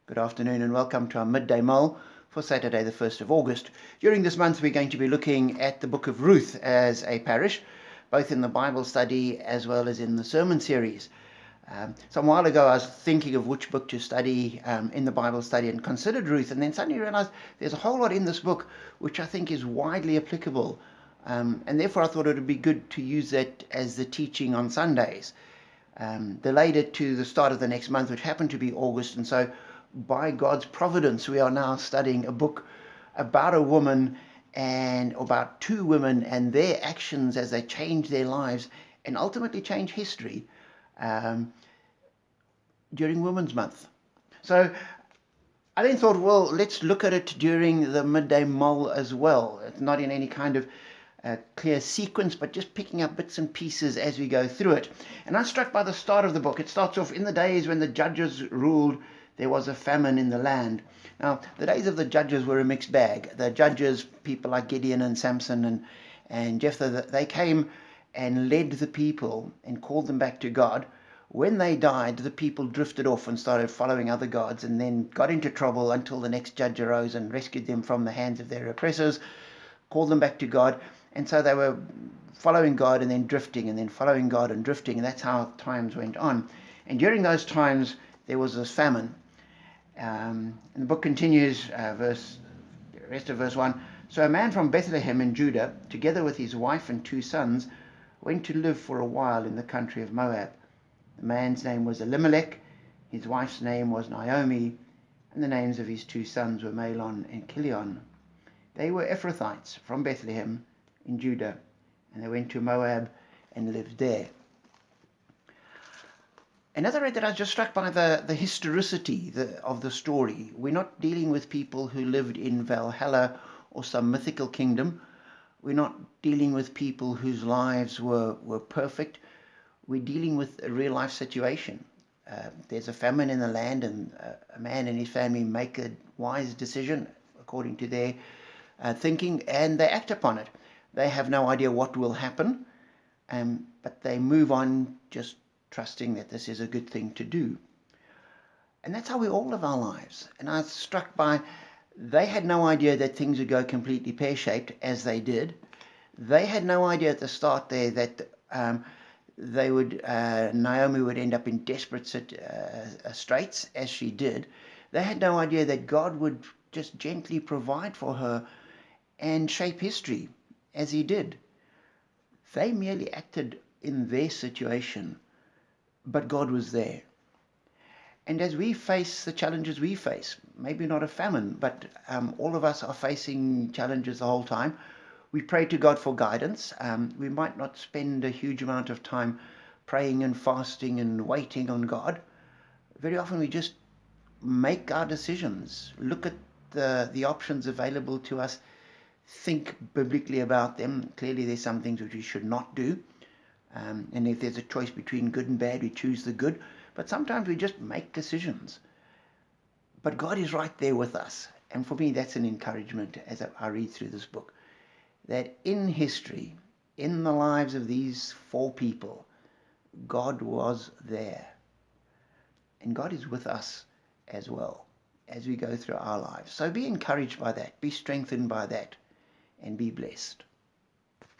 Good afternoon and welcome to our Midday Mull for Saturday the 1st of August. During this month we're going to be looking at the book of Ruth as a parish, both in the Bible study as well as in the sermon series. Some while ago I was thinking of which book to study in the Bible study and considered Ruth, and then suddenly realized there's a whole lot in this book which I think is widely applicable, and therefore I thought it would be good to use that as the teaching on Sundays. Delayed it to the start of the next month, which happened to be August, and so by God's providence we are now studying a book about a woman and about two women and their actions as they change their lives and ultimately change history during Women's Month. So I then thought, well, let's look at it during the Midday Mull as well. It's not in any kind of clear sequence, but just picking up bits and pieces as we go through it. And I'm struck by the start of the book. It starts off, in the days when the judges ruled, there was a famine in the land. Now, the days of the judges were a mixed bag. The judges, people like Gideon and Samson and Jephthah, they came and led the people and called them back to God. When they died, the people drifted off and started following other gods and then got into trouble until the next judge arose and rescued them from the hands of their oppressors, called them back to God. And so they were following God and then drifting and then following God and drifting. And that's how times went on. And during those times, there was this famine. And the book continues, the rest of verse 1. So a man from Bethlehem in Judah, together with his wife and two sons, went to live for a while in the country of Moab. The man's name was Elimelech, his wife's name was Naomi, and the names of his two sons were Mahlon and Chilion. They were Ephrathites from Bethlehem in Judah, and they went to Moab and lived there. And as I read that, I was just struck by the historicity of the story. We're not dealing with people who lived in Valhalla or some mythical kingdom. We're not dealing with people whose lives were perfect. We're dealing with a real life situation. There's a famine in the land, and a man and his family make a wise decision according to their thinking, and they act upon it. They have no idea what will happen, but they move on just trusting that this is a good thing to do. And that's how we all live our lives. And I was struck by, they had no idea that things would go completely pear-shaped as they did. They had no idea at the start there that Naomi would end up in desperate straits as she did. They had no idea that God would just gently provide for her and shape history as he did. They merely acted in their situation, but God was there. And as we face the challenges we face, maybe not a famine, but all of us are facing challenges the whole time. We pray to God for guidance. We might not spend a huge amount of time praying and fasting and waiting on God. Very often we just make our decisions, look at the options available to us, think biblically about them. Clearly there's some things which we should not do. And if there's a choice between good and bad, we choose the good. But sometimes we just make decisions. But God is right there with us. And for me, that's an encouragement as I read through this book. That in history, in the lives of these four people, God was there. And God is with us as well as we go through our lives. So be encouraged by that. Be strengthened by that. And be blessed.